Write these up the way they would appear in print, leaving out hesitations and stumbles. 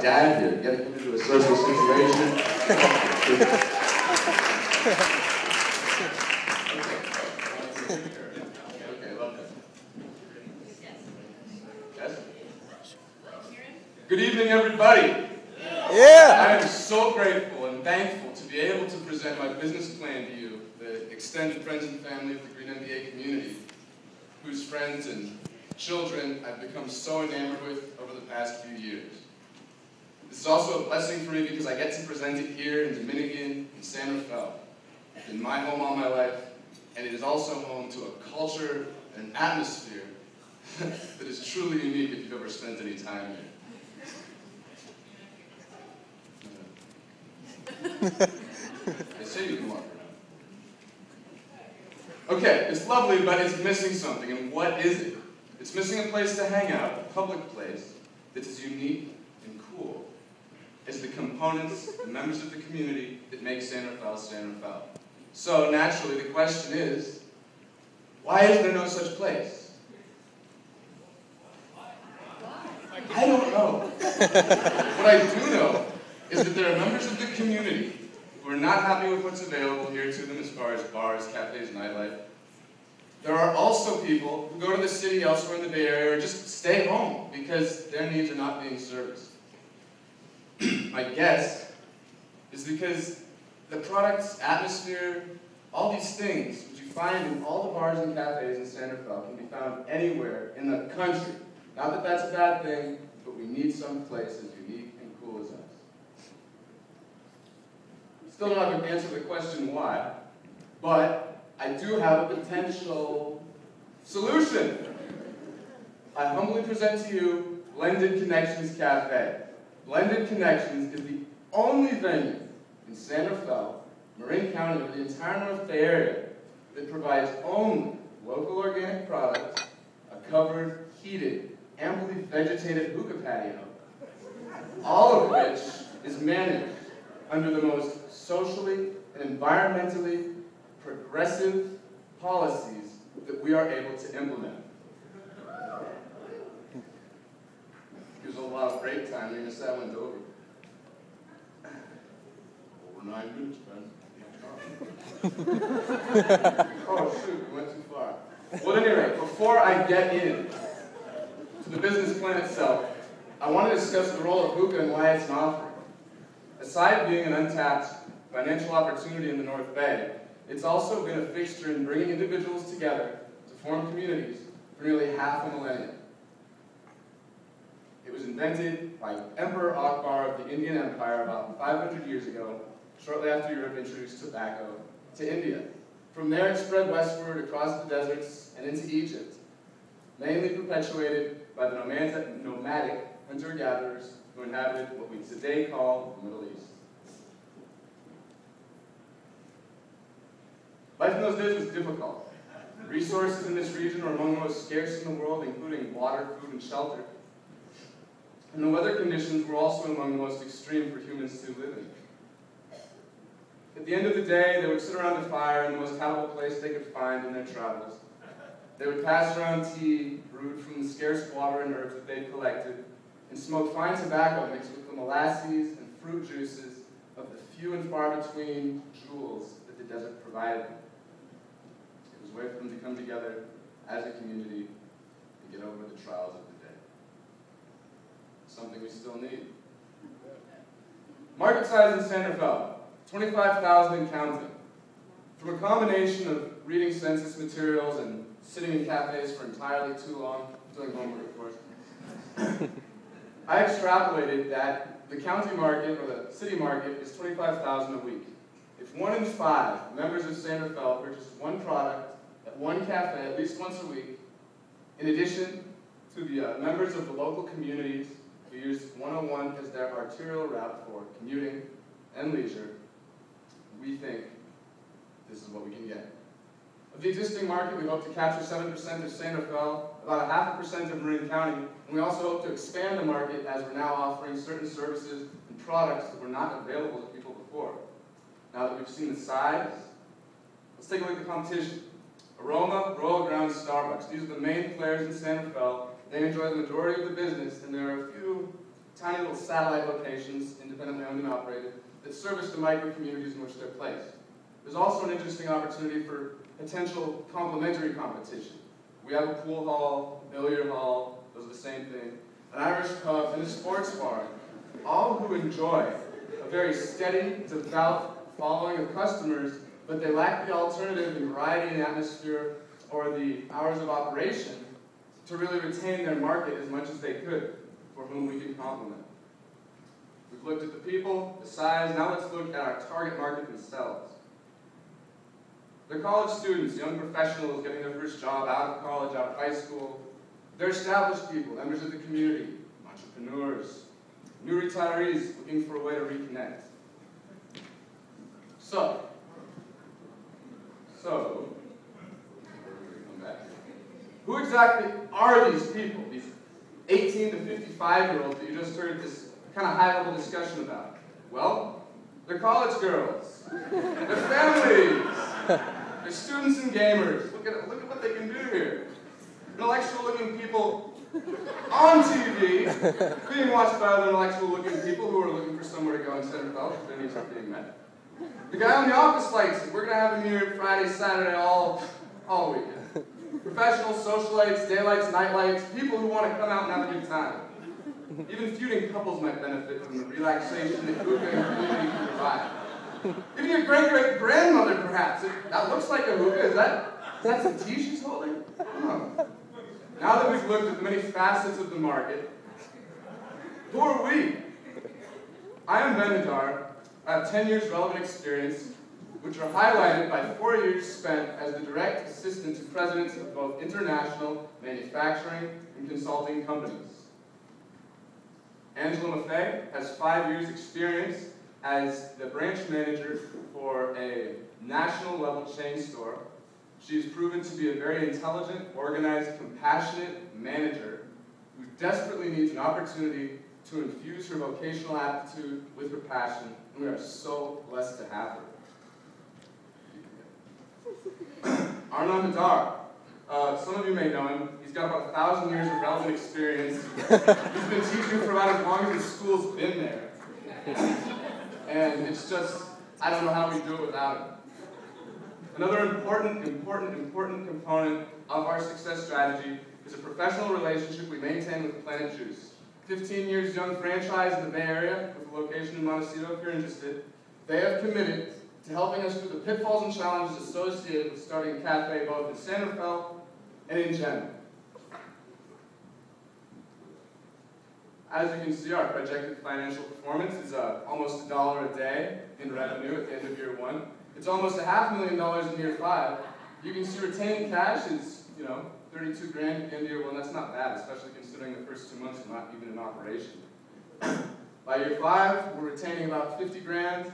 dad here, get him into a social situation. Okay, love that. Yes? Good evening, everybody. Yeah. I am so grateful and thankful to be able to present my business plan to you, the extended friends and family of the Green MBA community, whose friends and children I've become so enamored with over the past few years. This is also a blessing for me because I get to present it here in Dominican, in San Rafael, in my home all my life, and it is also home to a culture and an atmosphere that is truly unique if you've ever spent any time here. They say you can walk around. Okay, it's lovely, but it's missing something, and what is it? It's missing a place to hang out, a public place that is unique and cool. It's the components, the members of the community that make San Rafael San Rafael. So naturally, the question is, why is there no such place? I don't know. What I do know is that there are members of the community who are not happy with what's available here to them as far as bars, cafes, nightlife. There are also people who go to the city elsewhere in the Bay Area or just stay home because their needs are not being serviced. My guess is because the products, atmosphere, all these things which you find in all the bars and cafes in San Rafael can be found anywhere in the country. Not that that's a bad thing, but we need some place as unique and cool as us. Still don't have an answer to the question why, but I do have a potential solution. I humbly present to you Blended Connections Cafe. Blended Connections is the only venue in San Rafael, Marin County, or the entire North Bay area that provides only local organic products, a covered, heated, amply vegetated hookah patio, all of which is managed under the most socially and environmentally progressive policies that we are able to implement. Gives a lot of break time, you're going to say I went over. Over 9 minutes, man. Oh shoot, we went too far. Well, at any rate, before I get in to the business plan itself, I want to discuss the role of hookah and why it's an offering. Aside being an untapped financial opportunity in the North Bay, it's also been a fixture in bringing individuals together to form communities for nearly half a millennium. It was invented by Emperor Akbar of the Indian Empire about 500 years ago, shortly after Europe introduced tobacco to India. From there it spread westward across the deserts and into Egypt, mainly perpetuated by the nomadic hunter-gatherers who inhabited what we today call the Middle East. Life in those days was difficult. Resources in this region were among the most scarce in the world, including water, food, and shelter. And the weather conditions were also among the most extreme for humans to live in. At the end of the day, they would sit around a fire in the most habitable place they could find in their travels. They would pass around tea brewed from the scarce water and herbs that they'd collected, and smoke fine tobacco mixed with the molasses and fruit juices of the few and far between jewels that the desert provided them. It was a way for them to come together as a community and get over the trials of the day. Something we still need. Market size in San Rafael, 25,000 and counting. From a combination of reading census materials and sitting in cafes for entirely too long, doing homework of course, I extrapolated that the county market, or the city market, is 25,000 a week. If 1 in 5 members of San Rafael purchase one product at one cafe at least once a week, in addition to the members of the local communities who use 101 as their arterial route for commuting and leisure, we think this is what we can get. Of the existing market, we hope to capture 7% of San Rafael, about 0.5% of Marin County, and we also hope to expand the market as we're now offering certain services and products that were not available to people before. Now that we've seen the size, let's take a look at the competition. Aroma, Royal Ground, Starbucks. These are the main players in San Rafael. They enjoy the majority of the business, and there are a few tiny little satellite locations, independently owned and operated, that service the micro-communities in which they're placed. There's also an interesting opportunity for potential complementary competition. We have a pool hall, a billiard hall, those are the same thing, an Irish pub, and a sports bar, all who enjoy a very steady, devout following of customers, but they lack the alternative in variety and atmosphere or the hours of operation to really retain their market as much as they could, for whom we can complement. We've looked at the people, the size, now let's look at our target market themselves. They're college students, young professionals getting their first job out of college, out of high school. They're established people, members of the community, entrepreneurs, new retirees looking for a way to reconnect. So, who exactly are these people, these 18 to 55-year-olds that you just heard this kind of high-level discussion about? Well, they're college girls, they're families, they're students and gamers. Look at what they can do here. Intellectual-looking people on TV, being watched by other intellectual-looking people who are looking for somewhere to go in Centerville if their needs are being met. The guy on the office lights, we're going to have him here Friday, Saturday, all weekend. Professionals, socialites, daylights, nightlights, people who want to come out and have a good time. Even feuding couples might benefit from the relaxation that hookah and community can provide. Even your great-great-grandmother, perhaps. That looks like a hookah. Is that some tea she's holding? Oh. Now that we've looked at the many facets of the market, who are we? I am Ben Hadar. I have 10 years relevant experience, which are highlighted by 4 years spent as the direct assistant to presidents of both international manufacturing and consulting companies. Angela Maffei has 5 years experience as the branch manager for a national level chain store. She's proven to be a very intelligent, organized, compassionate manager who desperately needs an opportunity to infuse her vocational aptitude with her passion, and we are so blessed to have her. Arnon Hadar. Some of you may know him. He's got about 1,000 years of relevant experience. He's been teaching for about as long as his school's been there. And it's just, I don't know how we do it without him. Another important component of our success strategy is a professional relationship we maintain with Planet Juice. 15 years young franchise in the Bay Area with a location in Montecito if you're interested. They have committed to helping us through the pitfalls and challenges associated with starting a cafe both in San Rafael and in general. As you can see, our projected financial performance is almost $1 a day in revenue at the end of year 1. It's almost $500,000 in year 5. You can see retained cash is, 32 grand at the end of year 1. That's not bad, especially considering the first 2 months are not even in operation. By year 5, we're retaining about 50 grand,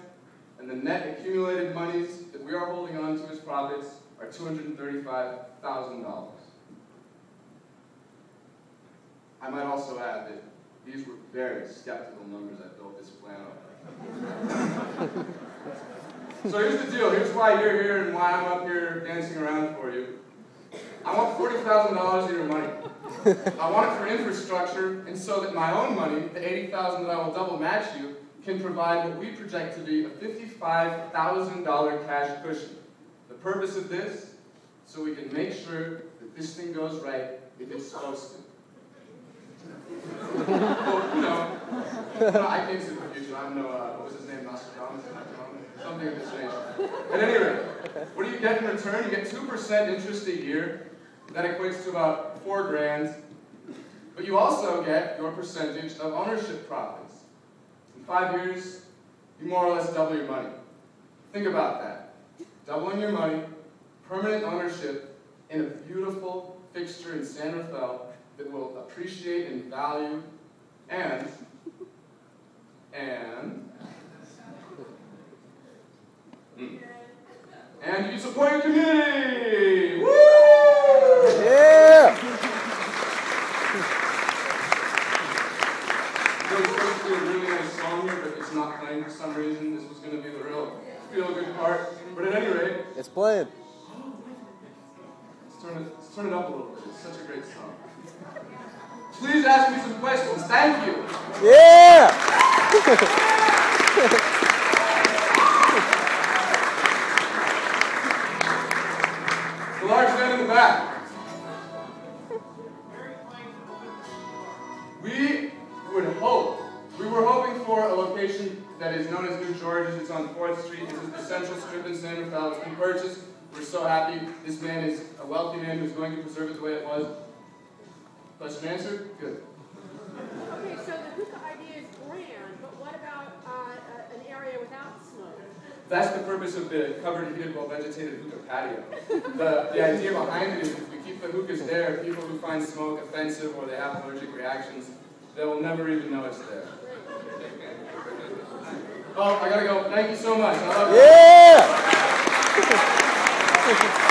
and the net accumulated monies that we are holding on to as profits are $235,000. I might also add that these were very skeptical numbers I built this plan on. So here's the deal. Here's why you're here and why I'm up here dancing around for you. I want $40,000 of your money. I want it for infrastructure, and so that my own money, the $80,000 that I will double match you, can provide what we project to be a $55,000 cash cushion. The purpose of this, so we can make sure that this thing goes right if it's supposed to. Well, I can't see the future. I'm what was his name, Nostradamus? Something of this nature. At any rate, what do you get in return? You get 2% interest a year. That equates to about 4 grand. But you also get your percentage of ownership profits. In 5 years, you more or less double your money. Think about that. Doubling your money, permanent ownership in a beautiful fixture in San Rafael that will appreciate in value and you support your community! Woo! Yeah! There was supposed to be a really nice song here, but it's not playing for some reason. This was going to be the real feel-good part. But at any rate... It's playing. Let's turn it up a little bit. It's such a great song. Please ask me some questions. Thank you. Yeah! The large man in the back. We were hoping for a location that is known as New George's. It's on 4th Street. This is the Central Strip in San Rafael. It's been purchased. We're so happy. This man is a wealthy man who's going to preserve it the way it was. Question answered? Good. Okay, so the hookah idea is grand, but what about an area without smoke? That's the purpose of the covered, heated, well-vegetated hookah patio. The idea behind it is if we keep the hookahs there, people who find smoke offensive or they have allergic reactions, they will never even know it's there. Oh, I gotta go. Thank you so much. I love you. Yeah!